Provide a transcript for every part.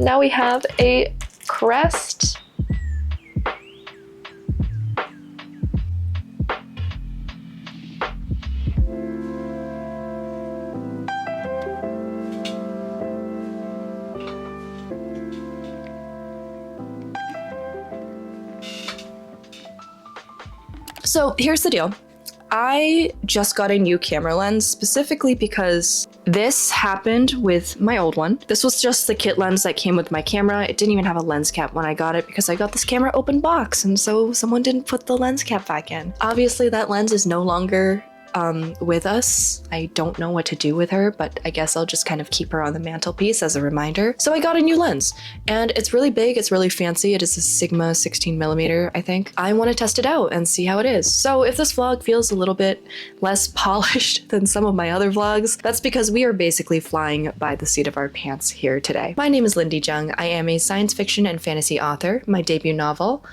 now we have a crest. So here's the deal. I just got a new camera lens specifically because this happened with my old one. This was just the kit lens that came with my camera. It didn't even have a lens cap when I got it because I got this camera open box, and so someone didn't put the lens cap back in. Obviously that lens is no longer with us. I don't know what to do with her, but I guess I'll just kind of keep her on the mantelpiece as a reminder. So I got a new lens, and it's really big, it's really fancy. It is a Sigma 16mm, I think. I want to test it out and see how it is. So if this vlog feels a little bit less polished than some of my other vlogs, that's because we are basically flying by the seat of our pants here today. My name is Lindy Jung. I am a science fiction and fantasy author. My debut novel,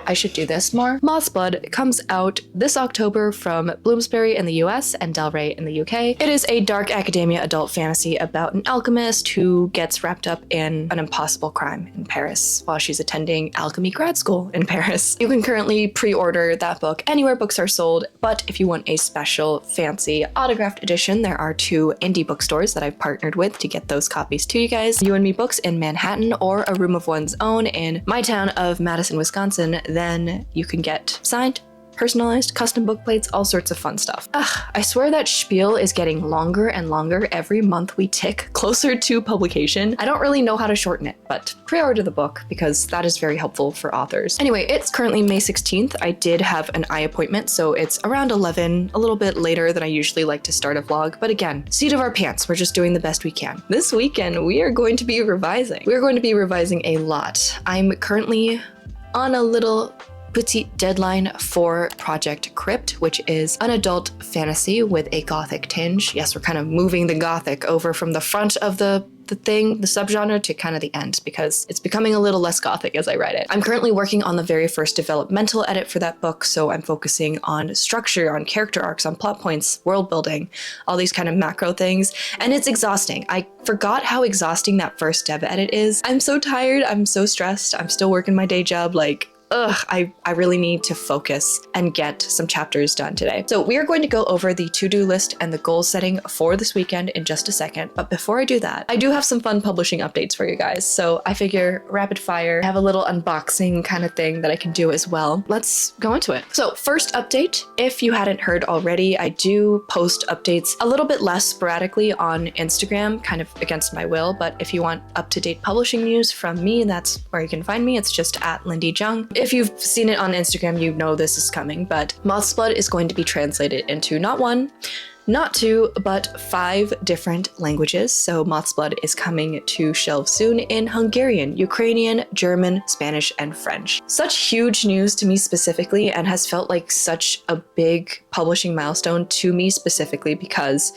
I should do this more, Mothsblood, comes out this October from Bloomsbury in the US and Del Rey in the UK. It is a dark academia adult fantasy about an alchemist who gets wrapped up in an impossible crime in Paris while she's attending alchemy grad school in Paris. You can currently pre-order that book anywhere books are sold, but if you want a special fancy autographed edition, there are 2 indie bookstores that I've partnered with to get those copies to you guys. You and Me Books in Manhattan or A Room of One's Own in my town of Madison, Wisconsin. Then you can get signed, personalized, custom book plates, all sorts of fun stuff. I swear that spiel is getting longer and longer every month we tick closer to publication. I don't really know how to shorten it, but pre-order the book because that is very helpful for authors. Anyway, it's currently May 16th. I did have an eye appointment, so it's around 11, a little bit later than I usually like to start a vlog. But again, seat of our pants, we're just doing the best we can. This weekend, we are going to be revising. We're going to be revising a lot. I'm currently on a little petite deadline for Project Crypt, which is an adult fantasy with a gothic tinge. Yes, we're kind of moving the gothic over from the front of the subgenre to kind of the end because it's becoming a little less gothic as I write it. I'm currently working on the very first developmental edit for that book, so I'm focusing on structure, on character arcs, on plot points, world building, all these kind of macro things, and it's exhausting. I forgot how exhausting that first dev edit is. I'm so tired, I'm so stressed, I'm still working my day job, like, I really need to focus and get some chapters done today. So we are going to go over the to-do list and the goal setting for this weekend in just a second. But before I do that, I do have some fun publishing updates for you guys. So I figure rapid fire, I have a little unboxing kind of thing that I can do as well. Let's go into it. So first update, if you hadn't heard already, I do post updates a little bit less sporadically on Instagram, kind of against my will. But if you want up-to-date publishing news from me, that's where you can find me. It's just at Lindy Jung. If you've seen it on Instagram, you know this is coming, but Mothsblood is going to be translated into not 1, not 2, but 5 different languages. So Mothsblood is coming to shelves soon in Hungarian, Ukrainian, German, Spanish, and French. Such huge news to me specifically, and has felt like such a big publishing milestone to me specifically because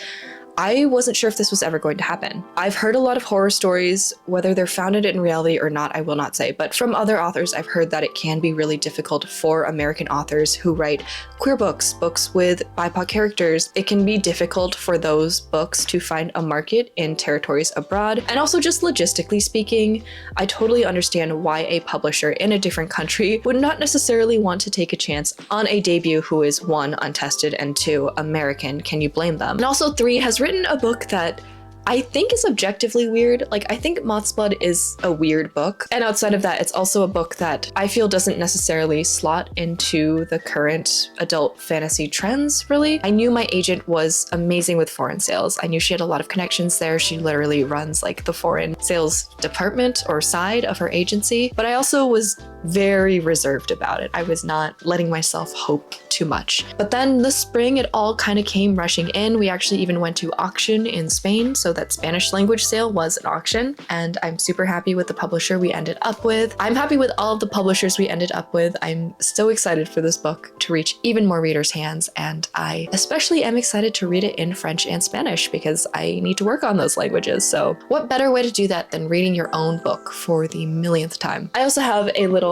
I wasn't sure if this was ever going to happen. I've heard a lot of horror stories, whether they're founded in reality or not, I will not say, but from other authors, I've heard that it can be really difficult for American authors who write queer books, books with BIPOC characters. It can be difficult for those books to find a market in territories abroad. And also just logistically speaking, I totally understand why a publisher in a different country would not necessarily want to take a chance on a debut who is 1, untested, and 2, American. Can you blame them? And also 3, has written a book that I think is objectively weird. Like, I think Mothsblood is a weird book. And outside of that, it's also a book that I feel doesn't necessarily slot into the current adult fantasy trends, really. I knew my agent was amazing with foreign sales. I knew she had a lot of connections there. She literally runs like the foreign sales department or side of her agency. But I also was very reserved about it. I was not letting myself hope too much. But then this spring, it all kind of came rushing in. We actually even went to auction in Spain, so that Spanish language sale was an auction, and I'm super happy with the publisher we ended up with. I'm happy with all of the publishers we ended up with. I'm so excited for this book to reach even more readers' hands, and I especially am excited to read it in French and Spanish because I need to work on those languages. So what better way to do that than reading your own book for the millionth time? I also have a little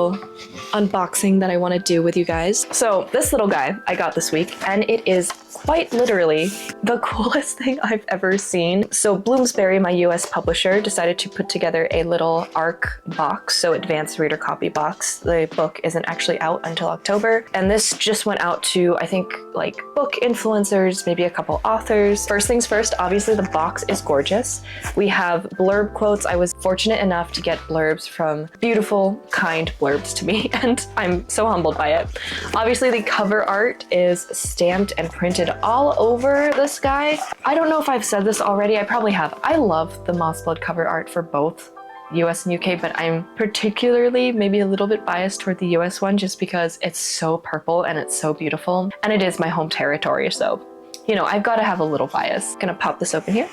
unboxing that I want to do with you guys. So this little guy I got this week, and it is quite literally the coolest thing I've ever seen. So So Bloomsbury, my US publisher, decided to put together a little ARC box, so advanced reader copy box. The book isn't actually out until October, and this just went out to, I think, like book influencers, maybe a couple authors. First things first, obviously the box is gorgeous. We have blurb quotes. I was fortunate enough to get blurbs from beautiful, kind blurbs to me, and I'm so humbled by it. Obviously the cover art is stamped and printed all over this guy. I don't know if I've said this already, I probably have. I love the Mothsblood cover art for both US and UK, but I'm particularly maybe a little bit biased toward the US one just because it's so purple and it's so beautiful, and it is my home territory, so you know, I've got to have a little bias. Gonna pop this open here.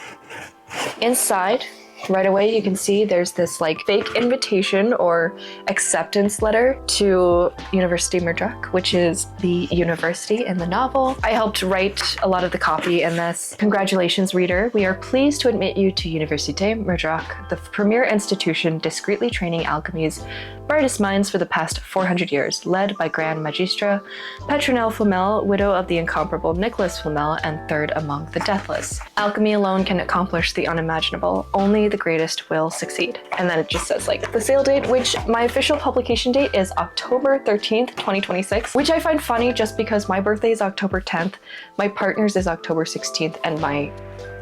Inside, right away you can see there's this like fake invitation or acceptance letter to University Murdrock, which is the university in the novel. I helped write a lot of the copy in this. Congratulations, reader. We are pleased to admit you to Université Murdrock, the premier institution discreetly training alchemy's brightest minds for the past 400 years, led by Grand Magistra Petronelle Flamel, widow of the incomparable Nicholas Flamel and third among the deathless. Alchemy alone can accomplish the unimaginable. Only the greatest will succeed. And then it just says like the sale date, which my official publication date is October 13th, 2026, which I find funny just because my birthday is October 10th, my partner's is October 16th, and my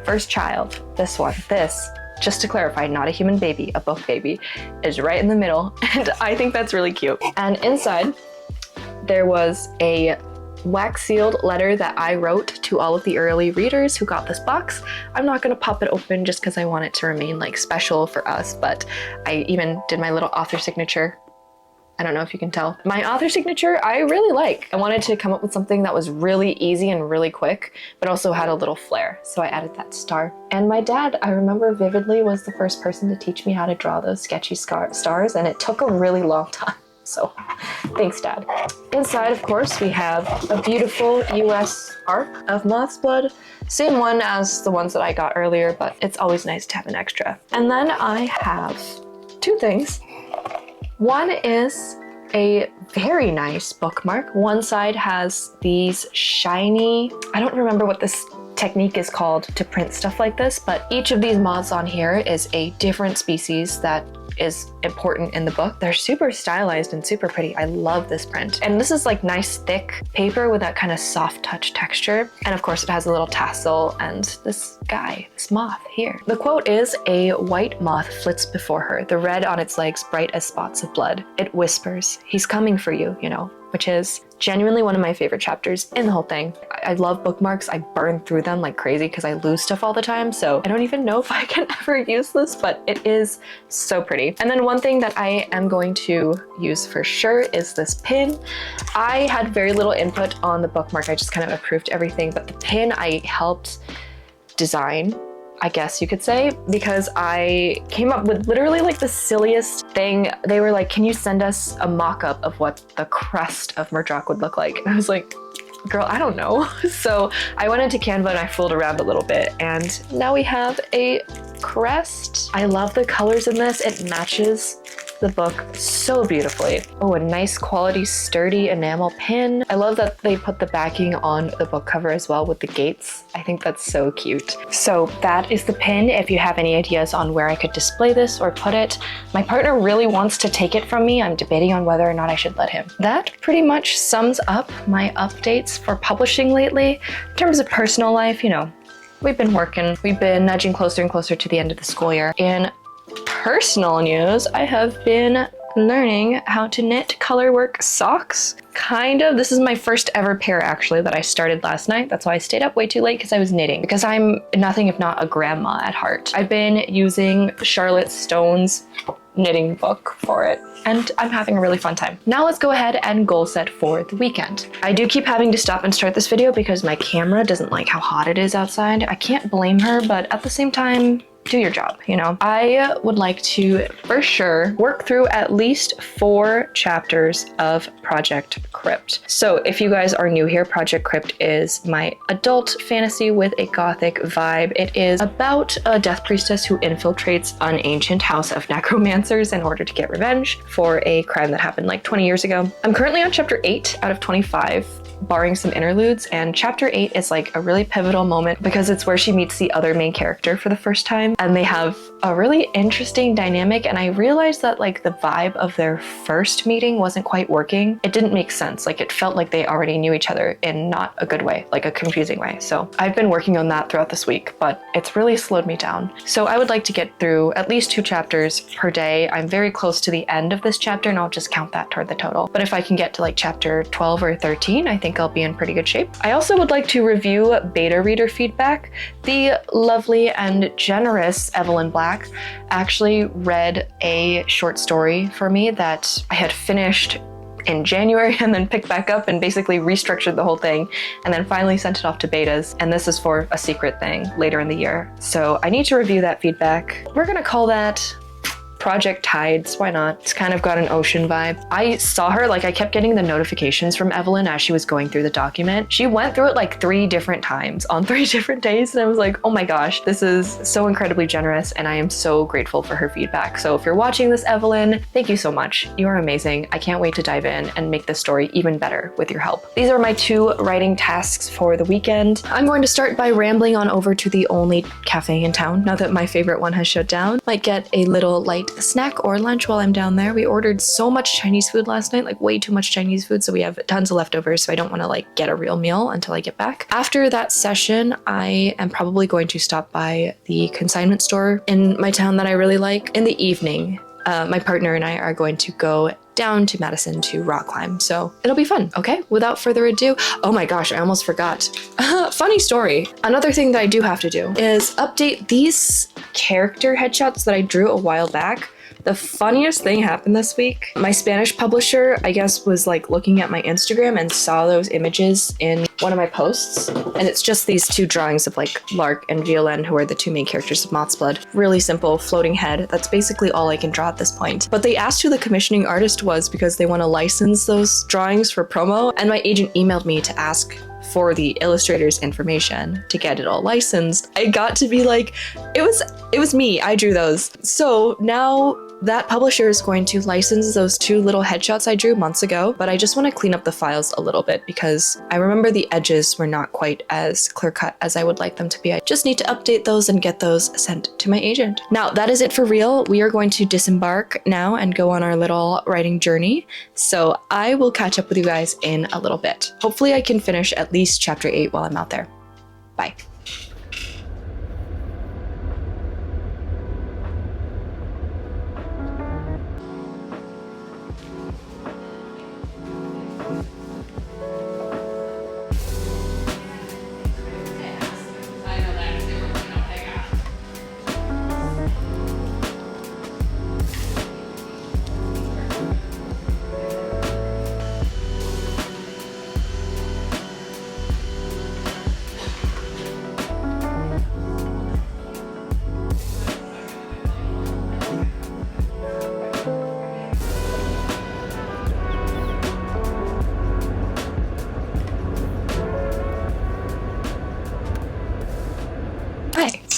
first child, this, just to clarify, not a human baby, a book baby, is right in the middle, and I think that's really cute. And inside, there was a wax sealed letter that I wrote to all of the early readers who got this box. I'm not gonna pop it open just because I want it to remain like special for us, but I even did my little author signature. I don't know if you can tell. My author signature, I really like. I wanted to come up with something that was really easy and really quick, but also had a little flair. So I added that star. And my dad, I remember vividly, was the first person to teach me how to draw those sketchy stars, and it took a really long time. So thanks, Dad. Inside, of course, we have a beautiful US ARC of Mothsblood. Same one as the ones that I got earlier, but it's always nice to have an extra. And then I have two things. One is a very nice bookmark. One side has these shiny, I don't remember what this technique is called to print stuff like this, but each of these moths on here is a different species that is important in the book. They're super stylized and super pretty. I love this print. And this is like nice thick paper with that kind of soft touch texture. And of course it has a little tassel and this guy, this moth here. The quote is, "A white moth flits before her, the red on its legs bright as spots of blood. It whispers, 'He's coming for you,' you know," which is genuinely one of my favorite chapters in the whole thing. I love bookmarks. I burn through them like crazy because I lose stuff all the time, so I don't even know if I can ever use this, but it is so pretty. And then one thing that I am going to use for sure is this pin. I had very little input on the bookmark. I just kind of approved everything, but the pin I helped design, I guess you could say, because I came up with literally like the silliest thing. They were like, "Can you send us a mock-up of what the crest of Murdrock would look like?" And I was like, girl, I don't know. So I went into Canva and I fooled around a little bit, and now we have a crest. I love the colors in this. It matches the book so beautifully. Oh, a nice quality sturdy enamel pin. I love that they put the backing on the book cover as well with the gates. I think that's so cute. So that is the pin. If you have any ideas on where I could display this or put it, my partner really wants to take it from me. I'm debating on whether or not I should let him. That pretty much sums up my updates for publishing lately. In terms of personal life, you know, we've been working. We've been nudging closer and closer to the end of the school year. In personal news, I have been learning how to knit colorwork socks. Kind of. This is my first ever pair actually that I started last night. That's why I stayed up way too late, because I was knitting, because I'm nothing if not a grandma at heart. I've been using Charlotte Stone's knitting book for it, and I'm having a really fun time. Now let's go ahead and goal set for the weekend. I do keep having to stop and start this video because my camera doesn't like how hot it is outside. I can't blame her, but at the same time, do your job, you know? I would like to, for sure, work through at least 4 chapters of Project Crypt. So if you guys are new here, Project Crypt is my adult fantasy with a gothic vibe. It is about a death priestess who infiltrates an ancient house of necromancers in order to get revenge for a crime that happened like 20 years ago. I'm currently on chapter 8 out of 25. barring some interludes, and chapter 8 is like a really pivotal moment because it's where she meets the other main character for the first time, and they have a really interesting dynamic, and I realized that like the vibe of their first meeting wasn't quite working. It didn't make sense. Like it felt like they already knew each other in not a good way, like a confusing way. So I've been working on that throughout this week, but it's really slowed me down. So I would like to get through at least 2 chapters per day. I'm very close to the end of this chapter, and I'll just count that toward the total. But if I can get to like chapter 12 or 13, I think I'll be in pretty good shape. I also would like to review beta reader feedback. The lovely and generous Evelyn Black actually read a short story for me that I had finished in January and then picked back up and basically restructured the whole thing and then finally sent it off to betas. And this is for a secret thing later in the year. So I need to review that feedback. We're gonna call that Project Tides, why not? It's kind of got an ocean vibe. I saw her, like I kept getting the notifications from Evelyn as she was going through the document. She went through it like 3 different times on 3 different days, and I was like, oh my gosh, this is so incredibly generous, and I am so grateful for her feedback. So if you're watching this, Evelyn, thank you so much. You are amazing. I can't wait to dive in and make this story even better with your help. These are my 2 writing tasks for the weekend. I'm going to start by rambling on over to the only cafe in town now that my favorite one has shut down. Might get a little light snack or lunch while I'm down there. We ordered so much Chinese food last night, like way too much Chinese food, so we have tons of leftovers, so I don't want to like get a real meal until I get back. After that session, I am probably going to stop by the consignment store in my town that I really like. In the evening, my partner and I are going to go down to Madison to rock climb, so it'll be fun. Okay, without further ado, oh my gosh, I almost forgot. Funny story. Another thing that I do have to do is update these character headshots that I drew a while back. The funniest thing happened this week. My Spanish publisher, I guess, was like looking at my Instagram and saw those images in one of my posts. And it's just these 2 drawings of like Lark and Violin, who are the 2 main characters of Mothsblood. Really simple floating head. That's basically all I can draw at this point. But they asked who the commissioning artist was because they want to license those drawings for promo. And my agent emailed me to ask for the illustrator's information to get it all licensed. I got to be like, it was me, I drew those. So now that publisher is going to license those 2 little headshots I drew months ago, but I just want to clean up the files a little bit because I remember the edges were not quite as clear cut as I would like them to be. I just need to update those and get those sent to my agent. Now that is it for real. We are going to disembark now and go on our little writing journey. So I will catch up with you guys in a little bit. Hopefully I can finish at least chapter 8 while I'm out there. Bye.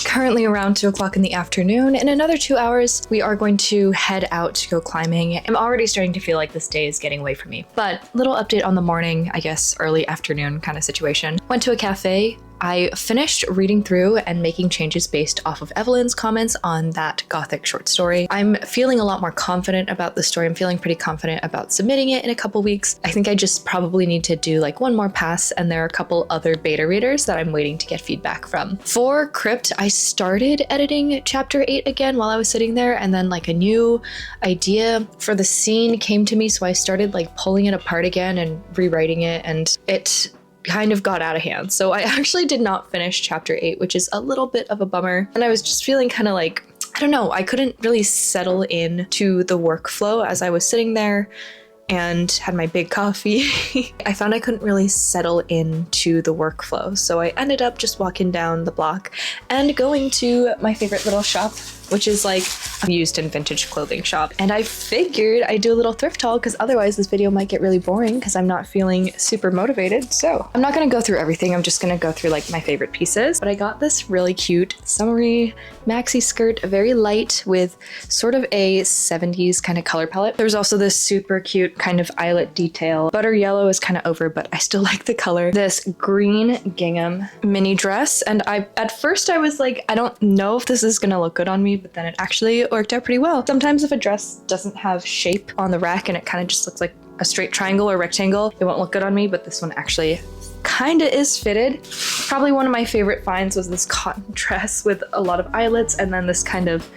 Currently around 2 o'clock in the afternoon. In another 2 hours, we are going to head out to go climbing. I'm already starting to feel like this day is getting away from me. But little update on the morning, I guess early afternoon kind of situation. Went to a cafe. I finished reading through and making changes based off of Evelyn's comments on that gothic short story. I'm feeling a lot more confident about the story. I'm feeling pretty confident about submitting it in a couple weeks. I think I just probably need to do like 1 more pass, and there are a couple other beta readers that I'm waiting to get feedback from. For Crypt, I started editing chapter 8 again while I was sitting there, and then like a new idea for the scene came to me, so I started like pulling it apart again and rewriting it, and it kind of got out of hand. So I actually did not finish chapter 8, which is a little bit of a bummer. And I was just feeling kind of like, I don't know, I couldn't really settle in to the workflow as I was sitting there and had my big coffee. I found I couldn't really settle into the workflow. So I ended up just walking down the block and going to my favorite little shop which is like a used and vintage clothing shop. And I figured I'd do a little thrift haul because otherwise this video might get really boring because I'm not feeling super motivated. So I'm not gonna go through everything. I'm just gonna go through like my favorite pieces. But I got this really cute summery maxi skirt, very light with sort of a 70s kind of color palette. There's also this super cute kind of eyelet detail. Butter yellow is kind of over, but I still like the color. This green gingham mini dress. And at first I was like, I don't know if this is gonna look good on me, but then it actually worked out pretty well. Sometimes if a dress doesn't have shape on the rack and it kind of just looks like a straight triangle or rectangle, it won't look good on me, but this one actually kind of is fitted. Probably one of my favorite finds was this cotton dress with a lot of eyelets and then this kind of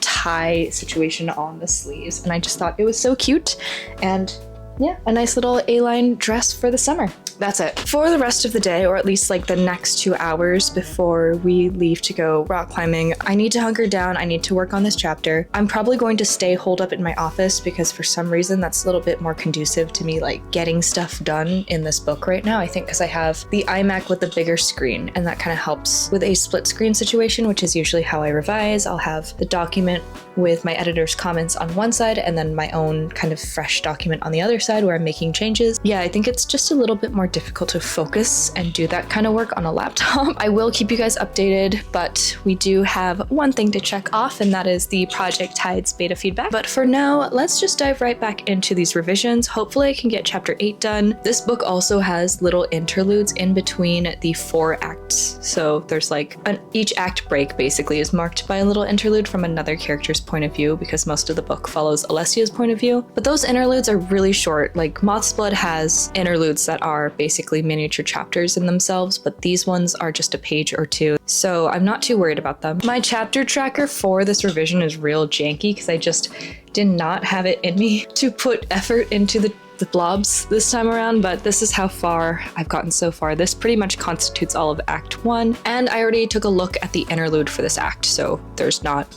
tie situation on the sleeves. And I just thought it was so cute. And yeah, a nice little A-line dress for the summer. That's it. For the rest of the day, or at least like the next 2 hours before we leave to go rock climbing, I need to hunker down. I need to work on this chapter. I'm probably going to stay holed up in my office because for some reason that's a little bit more conducive to me like getting stuff done in this book right now. I think because I have the iMac with the bigger screen and that kind of helps with a split screen situation, which is usually how I revise. I'll have the document with my editor's comments on one side and then my own kind of fresh document on the other side where I'm making changes. Yeah, I think it's just a little bit more difficult to focus and do that kind of work on a laptop. I will keep you guys updated, but we do have one thing to check off, and that is the Project Tides beta feedback. But for now, let's just dive right back into these revisions. Hopefully I can get chapter 8 done. This book also has little interludes in between the 4 acts. So there's like each act break basically is marked by a little interlude from another character's point of view because most of the book follows Alessia's point of view. But those interludes are really short. Like Mothsblood has interludes that are basically miniature chapters in themselves, but these ones are just a page or 2. So I'm not too worried about them. My chapter tracker for this revision is real janky because I just did not have it in me to put effort into the blobs this time around, but this is how far I've gotten so far. This pretty much constitutes all of Act 1, and I already took a look at the interlude for this act, so there's not...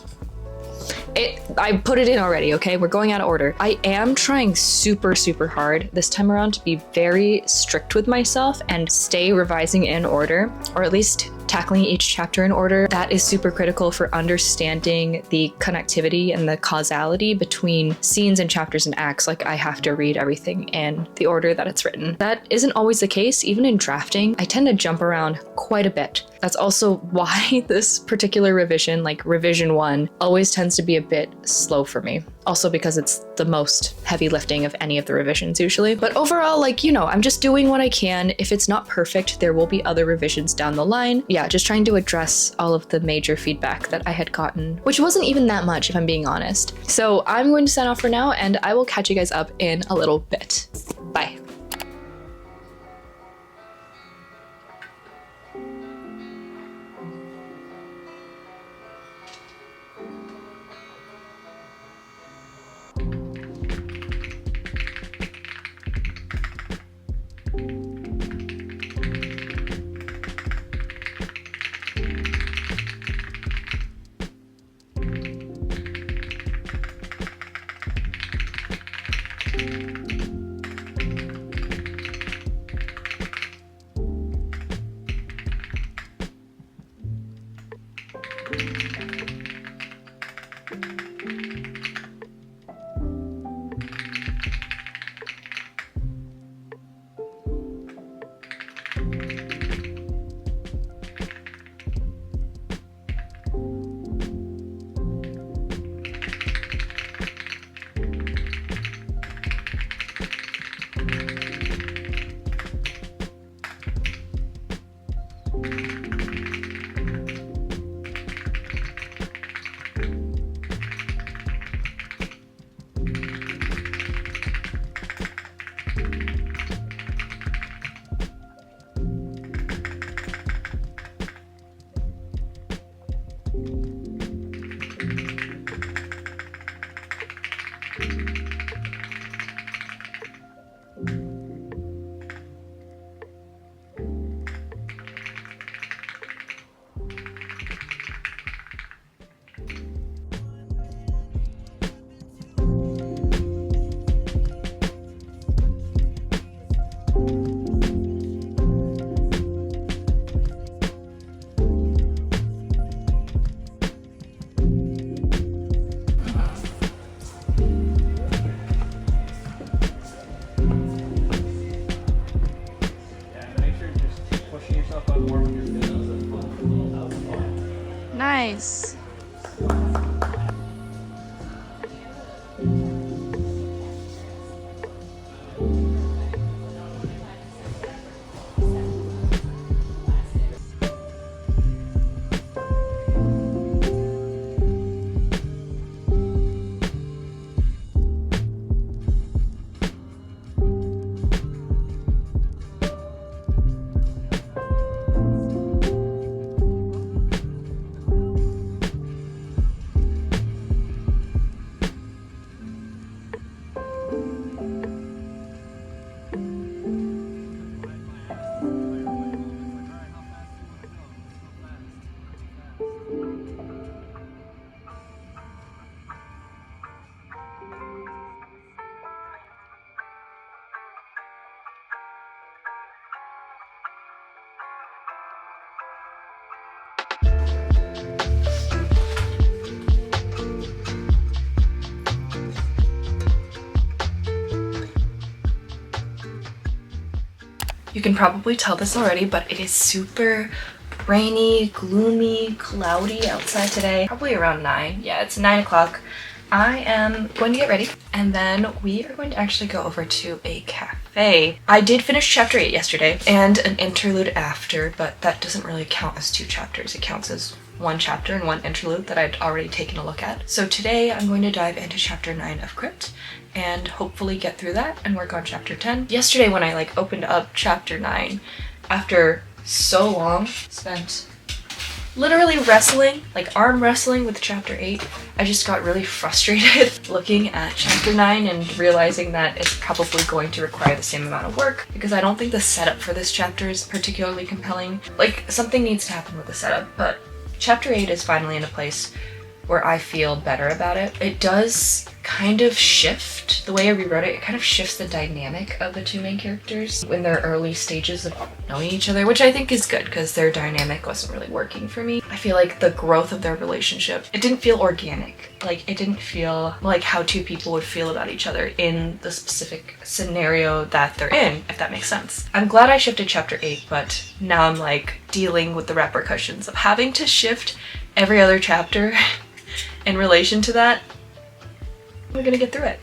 I put it in already, okay? We're going out of order. I am trying super hard this time around to be very strict with myself and stay revising in order, or at least tackling each chapter in order. That is super critical for understanding the connectivity and the causality between scenes and chapters and acts. Like I have to read everything in the order that it's written. That isn't always the case. Even in drafting, I tend to jump around quite a bit. That's also why this particular revision, like revision 1, always tends to be a bit slow for me. Also because it's the most heavy lifting of any of the revisions usually. But overall, like, you know, I'm just doing what I can. If it's not perfect, there will be other revisions down the line. Yeah, just trying to address all of the major feedback that I had gotten, which wasn't even that much if I'm being honest. So I'm going to sign off for now and I will catch you guys up in a little bit. Bye. Nice. You can probably tell this already, but it is super rainy, gloomy, cloudy outside today. Probably around 9. Yeah, it's 9 o'clock. I am going to get ready and then we are going to actually go over to a cafe. I did finish chapter 8 yesterday and an interlude after, but that doesn't really count as 2 chapters. It counts as 1 chapter and 1 interlude that I'd already taken a look at. So today I'm going to dive into chapter 9 of Crypt and hopefully get through that and work on chapter 10. Yesterday when I opened up chapter 9, after so long, spent literally wrestling, arm wrestling with chapter 8, I just got really frustrated looking at chapter 9 and realizing that it's probably going to require the same amount of work because I don't think the setup for this chapter is particularly compelling. Something needs to happen with the setup, but chapter 8 is finally in a place where I feel better about it. It does kind of shift, the way I rewrote it, it kind of shifts the dynamic of the 2 main characters in their early stages of knowing each other, which I think is good because their dynamic wasn't really working for me. I feel like the growth of their relationship, it didn't feel organic. It didn't feel like how 2 people would feel about each other in the specific scenario that they're in, if that makes sense. I'm glad I shifted chapter 8, but now I'm dealing with the repercussions of having to shift every other chapter in relation to that. We're gonna get through it.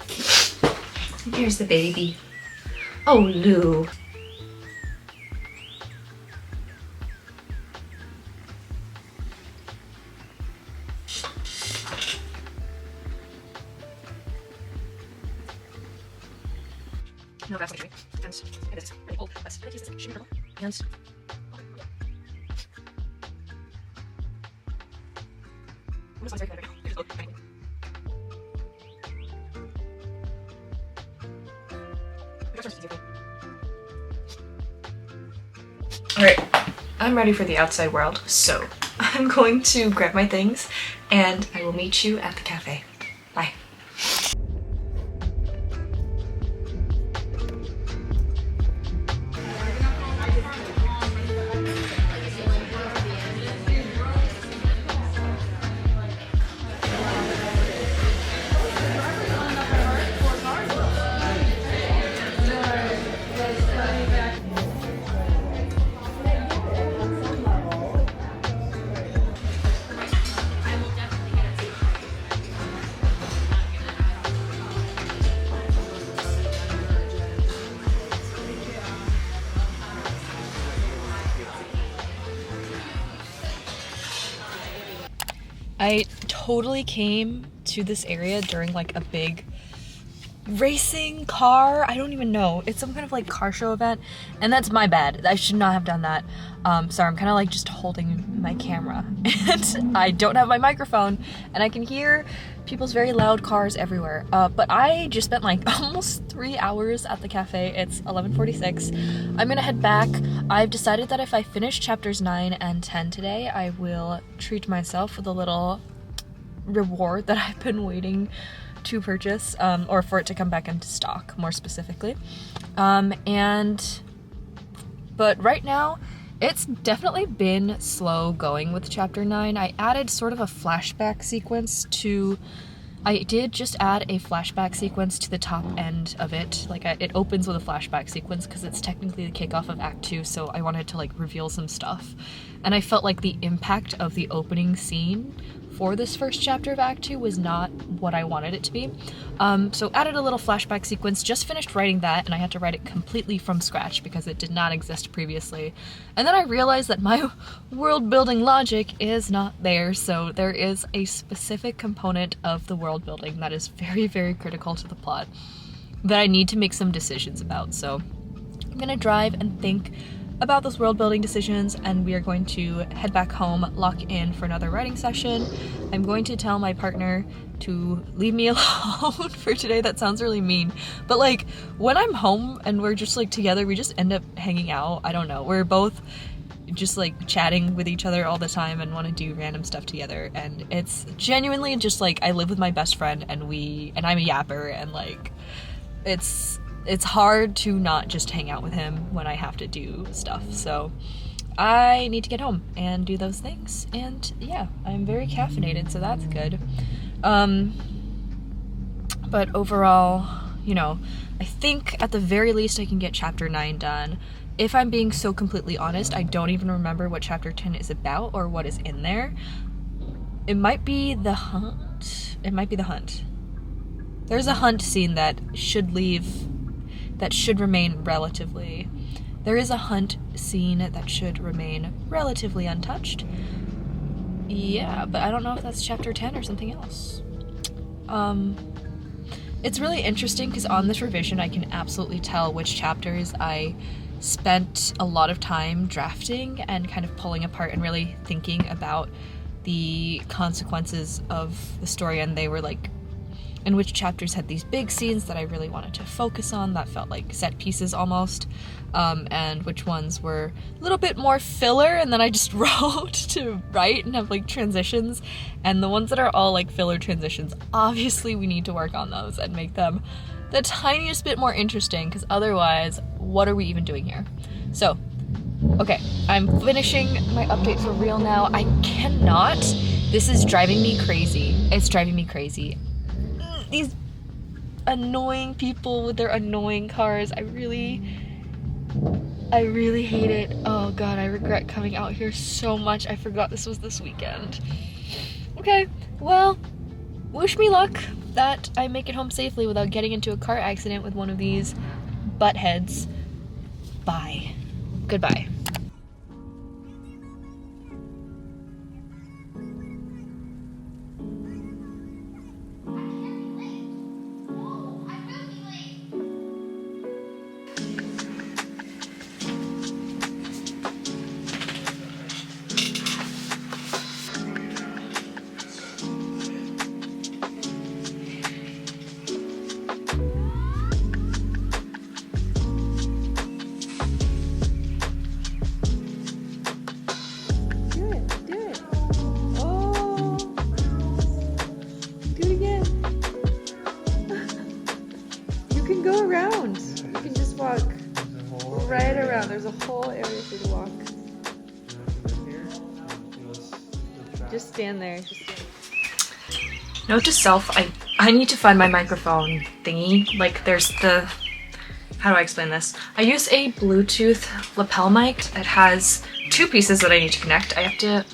Here's the baby. Oh, Lou. No, that's not and it is pretty old. Let's use this shimmer and Alright, I'm ready for the outside world, so I'm going to grab my things and I will meet you at the cafe. Bye. I totally came to this area during a big racing car, I don't even know, it's some kind of car show event, and that's my bad. I should not have done that. Sorry, I'm kind of just holding my camera and I don't have my microphone and I can hear people's very loud cars everywhere. But I just spent almost 3 hours at the cafe. It's 11:46. I'm gonna head back. I've decided that if I finish chapters 9 and 10 today, I will treat myself with a little reward that I've been waiting to purchase, or for it to come back into stock, more specifically. But right now, it's definitely been slow going with chapter 9. I added sort of a flashback sequence to I did just add a flashback sequence to the top end of it. Like, it opens with a flashback sequence because it's technically the kickoff of Act 2, so I wanted to, like, reveal some stuff. And I felt like the impact of the opening scene for this first chapter of Act 2 was not what I wanted it to be. So added a little flashback sequence, just finished writing that, and I had to write it completely from scratch because it did not exist previously. And then I realized that my world building logic is not there, so there is a specific component of the world building that is very, very critical to the plot that I need to make some decisions about. So I'm gonna drive and think about those world building decisions, and we are going to head back home, lock in for another writing session. I'm going to tell my partner to leave me alone for today. That sounds really mean, but like when I'm home and we're just like together, we just end up hanging out. I don't know, we're both just like chatting with each other all the time and want to do random stuff together, and it's genuinely just like I live with my best friend and I'm a yapper, and like it's hard to not just hang out with him when I have to do stuff. So I need to get home and do those things. And yeah, I'm very caffeinated, so that's good. But overall, you know, I think at the very least I can get chapter 9 done. If I'm being so completely honest, I don't even remember what chapter 10 is about or what is in there. It might be the hunt. It might be the hunt. There's a hunt scene that should remain relatively... There is a hunt scene that should remain relatively untouched. Yeah, but I don't know if that's chapter 10 or something else. It's really interesting because on this revision I can absolutely tell which chapters I spent a lot of time drafting and kind of pulling apart and really thinking about the consequences of the story, and they were like, and which chapters had these big scenes that I really wanted to focus on that felt like set pieces almost, and which ones were a little bit more filler and then I just wrote to write and have like transitions, and the ones that are all like filler transitions, obviously we need to work on those and make them the tiniest bit more interesting, because otherwise what are we even doing here? So okay, I'm finishing my update for real now. I cannot, this is driving me crazy. It's driving me crazy. These annoying people with their annoying cars. I really hate it. Oh god, I regret coming out here so much. I forgot this was this weekend. Okay, well, wish me luck that I make it home safely without getting into a car accident with one of these buttheads. Bye. Goodbye. Right around. There's a whole area for you to walk. Just stand there. Note to self, I need to find my microphone thingy. Like there's the... How do I explain this? I use a Bluetooth lapel mic. It has two pieces that I need to connect. I have to...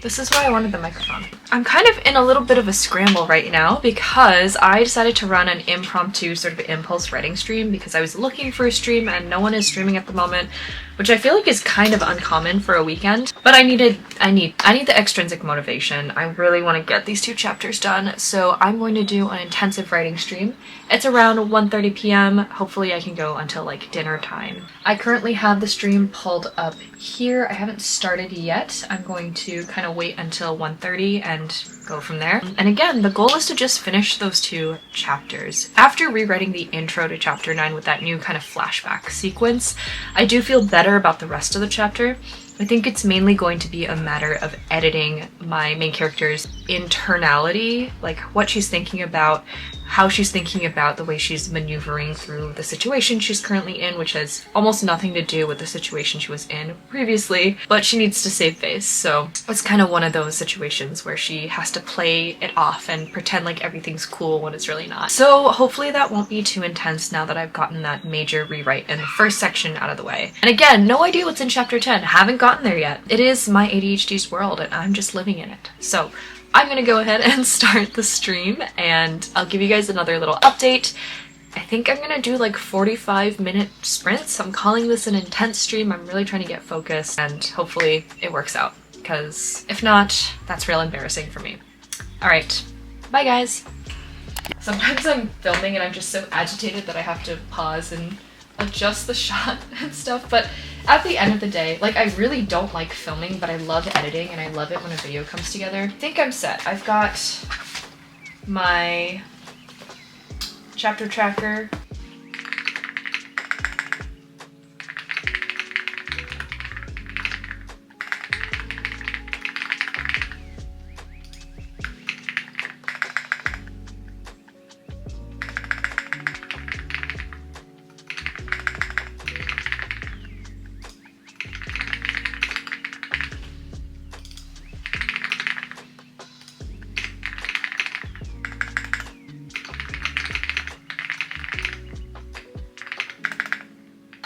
This is why I wanted the microphone. I'm kind of in a little bit of a scramble right now because I decided to run an impromptu sort of impulse writing stream because I was looking for a stream and no one is streaming at the moment, which I feel like is kind of uncommon for a weekend. But I need the extrinsic motivation. I really want to get these two chapters done, so I'm going to do an intensive writing stream. It's around 1:30 p.m. Hopefully I can go until like dinner time. I currently have the stream pulled up here. I haven't started yet. I'm going to kind of wait until 1:30 and go from there. And again, the goal is to just finish those two chapters. After rewriting the intro to chapter 9 with that new kind of flashback sequence, I do feel better about the rest of the chapter. I think it's mainly going to be a matter of editing my main character's internality, like what she's thinking about, how she's thinking about the way she's maneuvering through the situation she's currently in, which has almost nothing to do with the situation she was in previously, but she needs to save face. So it's kind of one of those situations where she has to play it off and pretend like everything's cool when it's really not. So hopefully that won't be too intense now that I've gotten that major rewrite in the first section out of the way. And again, no idea what's in chapter 10. Haven't gotten there yet. It is my ADHD's world and I'm just living in it. So I'm gonna go ahead and start the stream and I'll give you guys another little update. I think I'm gonna do like 45-minute sprints. I'm calling this an intense stream. I'm really trying to get focused and hopefully it works out, because if not, that's real embarrassing for me. All right, bye guys. Sometimes I'm filming and I'm just so agitated that I have to pause and adjust the shot and stuff, but at the end of the day, like, I really don't like filming, but I love editing and I love it when a video comes together. I think I'm set. I've got my chapter tracker.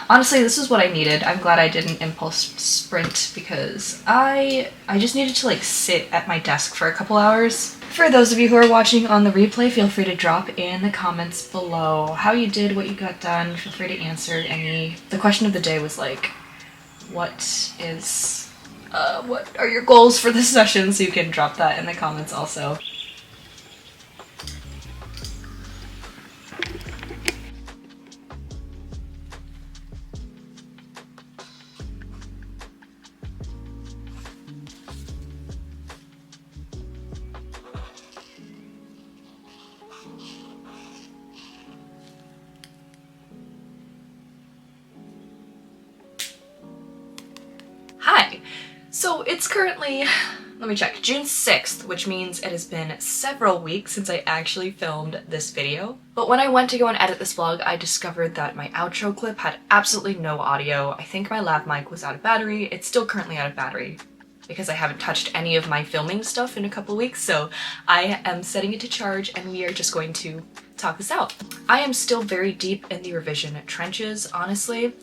Honestly, this is what I needed. I'm glad I didn't impulse sprint because I just needed to like sit at my desk for a couple hours. For those of you who are watching on the replay, feel free to drop in the comments below how you did, what you got done. Feel free to answer any. The question of the day was like, what are your goals for this session? So you can drop that in the comments also. Hi! So it's currently, let me check, June 6th, which means it has been several weeks since I actually filmed this video. But when I went to go and edit this vlog, I discovered that my outro clip had absolutely no audio. I think my lav mic was out of battery. It's still currently out of battery because I haven't touched any of my filming stuff in a couple weeks, so I am setting it to charge and we are just going to talk this out. I am still very deep in the revision trenches, honestly.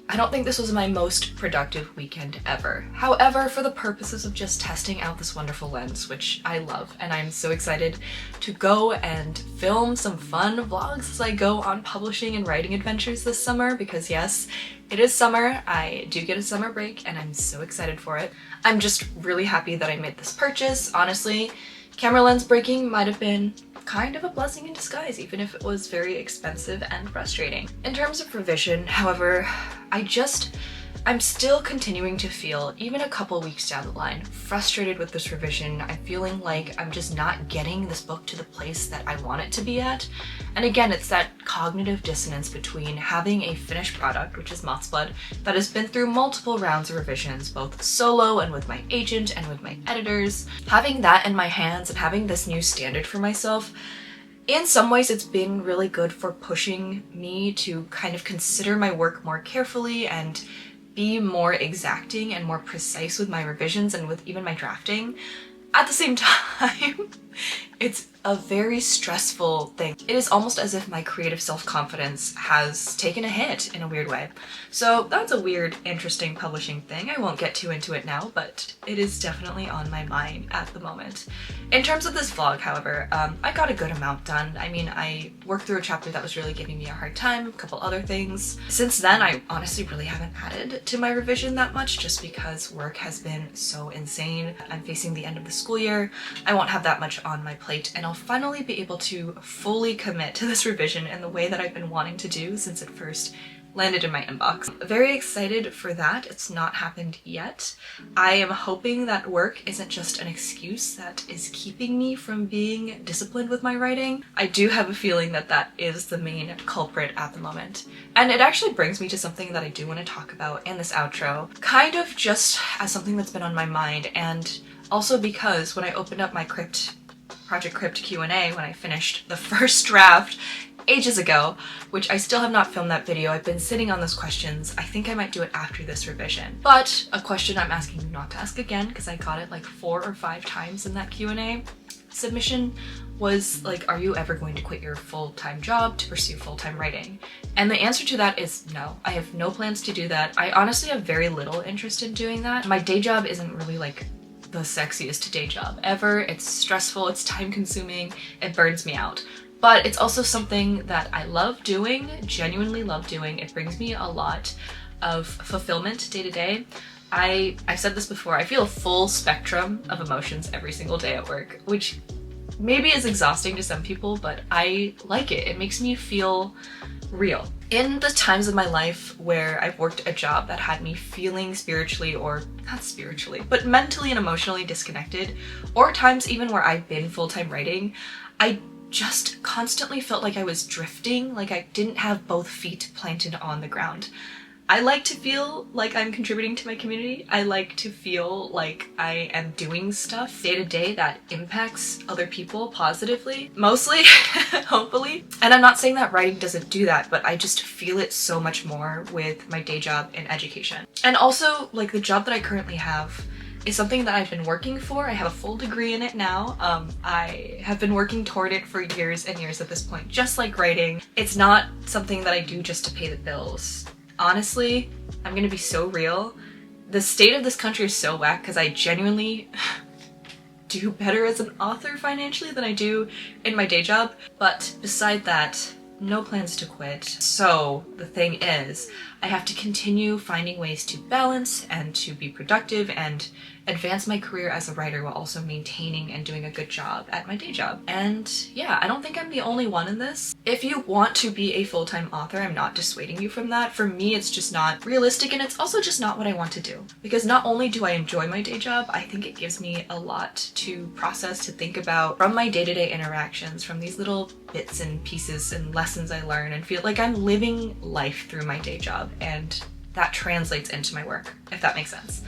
I don't think this was my most productive weekend ever. However, for the purposes of just testing out this wonderful lens, which I love, and I'm so excited to go and film some fun vlogs as I go on publishing and writing adventures this summer, because yes, it is summer, I do get a summer break, and I'm so excited for it. I'm just really happy that I made this purchase, honestly. Camera lens breaking might have been kind of a blessing in disguise, even if it was very expensive and frustrating. In terms of revision, however, I'm still continuing to feel, even a couple weeks down the line, frustrated with this revision. I'm feeling like I'm just not getting this book to the place that I want it to be at. And again, it's that cognitive dissonance between having a finished product, which is Mothsblood, that has been through multiple rounds of revisions, both solo and with my agent and with my editors. Having that in my hands and having this new standard for myself, in some ways it's been really good for pushing me to kind of consider my work more carefully and be more exacting and more precise with my revisions and with even my drafting. At the same time, it's a very stressful thing. It is almost as if my creative self-confidence has taken a hit in a weird way. So that's a weird, interesting publishing thing. I won't get too into it now, but it is definitely on my mind at the moment. In terms of this vlog, however, I got a good amount done. I mean, I worked through a chapter that was really giving me a hard time, a couple other things. Since then, I honestly really haven't added to my revision that much just because work has been so insane. I'm facing the end of the school year. I won't have that much on my plate, and I'll finally be able to fully commit to this revision in the way that I've been wanting to do since it first landed in my inbox. Very excited for that. It's not happened yet. I am hoping that work isn't just an excuse that is keeping me from being disciplined with my writing. I do have a feeling that that is the main culprit at the moment. And it actually brings me to something that I do want to talk about in this outro, kind of just as something that's been on my mind, and also because when I opened up my crypt Project Crypt Q&A when I finished the first draft ages ago, which I still have not filmed that video. I've been sitting on those questions. I think I might do it after this revision. But a question I'm asking you not to ask again, because I got it like 4 or 5 times in that Q&A submission, was like, are you ever going to quit your full-time job to pursue full-time writing? And the answer to that is no. I have no plans to do that. I honestly have very little interest in doing that. My day job isn't really like the sexiest day job ever. It's stressful, it's time-consuming, it burns me out. But it's also something that I love doing, genuinely love doing. It brings me a lot of fulfillment day to day. I've said this before, I feel a full spectrum of emotions every single day at work, which maybe is exhausting to some people, but I like it. It makes me feel real. In the times of my life where I've worked a job that had me feeling spiritually, or not spiritually, but mentally and emotionally disconnected, or times even where I've been full-time writing, I just constantly felt like I was drifting, like I didn't have both feet planted on the ground. I like to feel like I'm contributing to my community. I like to feel like I am doing stuff day to day that impacts other people positively, mostly, hopefully. And I'm not saying that writing doesn't do that, but I just feel it so much more with my day job in education. And also, like, the job that I currently have is something that I've been working for. I have a full degree in it now. I have been working toward it for years and years at this point, just like writing. It's not something that I do just to pay the bills. Honestly, I'm gonna be so real. The state of this country is so whack because I genuinely do better as an author financially than I do in my day job. But beside that, no plans to quit. So the thing is, I have to continue finding ways to balance and to be productive and advance my career as a writer while also maintaining and doing a good job at my day job. And yeah, I don't think I'm the only one in this. If you want to be a full-time author, I'm not dissuading you from that. For me, it's just not realistic, and it's also just not what I want to do. Because not only do I enjoy my day job, I think it gives me a lot to process, to think about from my day-to-day interactions, from these little bits and pieces and lessons I learn, and feel like I'm living life through my day job, and that translates into my work, if that makes sense.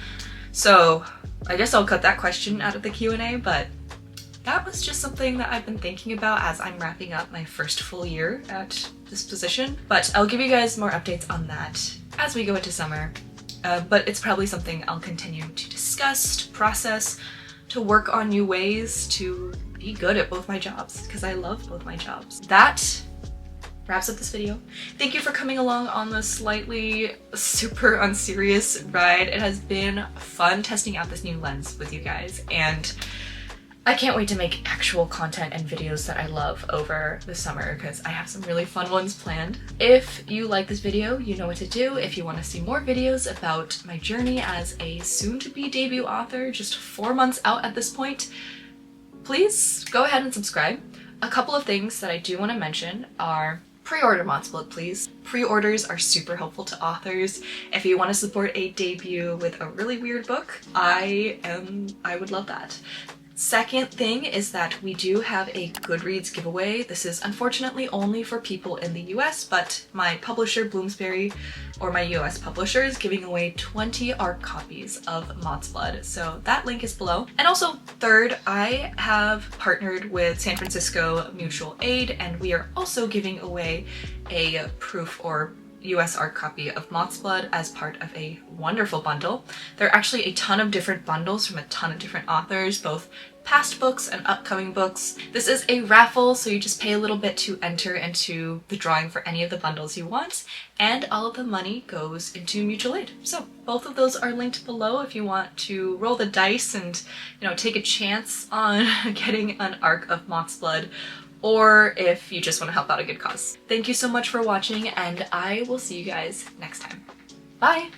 So I guess I'll cut that question out of the Q&A, but that was just something that I've been thinking about as I'm wrapping up my first full year at this position. But I'll give you guys more updates on that as we go into summer. But it's probably something I'll continue to discuss, to process, to work on new ways to be good at both my jobs, because I love both my jobs. That wraps up this video. Thank you for coming along on this slightly super unserious ride. It has been fun testing out this new lens with you guys, and I can't wait to make actual content and videos that I love over the summer, because I have some really fun ones planned. If you like this video, you know what to do. If you want to see more videos about my journey as a soon-to-be debut author, just 4 months out at this point, please go ahead and subscribe. A couple of things that I do want to mention are pre-order Mothsblood, please. Pre-orders are super helpful to authors. If you want to support a debut with a really weird book, I would love that. Second thing is that we do have a Goodreads giveaway. This is unfortunately only for people in the US, but my publisher, Bloomsbury, or my US publisher, is giving away 20 ARC copies of Mothsblood, so that link is below. And also, third, I have partnered with San Francisco Mutual Aid, and we are also giving away a proof or US ARC copy of Mothsblood as part of a wonderful bundle. There are actually a ton of different bundles from a ton of different authors, both past books and upcoming books. This is a raffle, so you just pay a little bit to enter into the drawing for any of the bundles you want, and all of the money goes into mutual aid. So both of those are linked below if you want to roll the dice and, you know, take a chance on getting an ARC of Mothsblood, or if you just want to help out a good cause. Thank you so much for watching, and I will see you guys next time. Bye!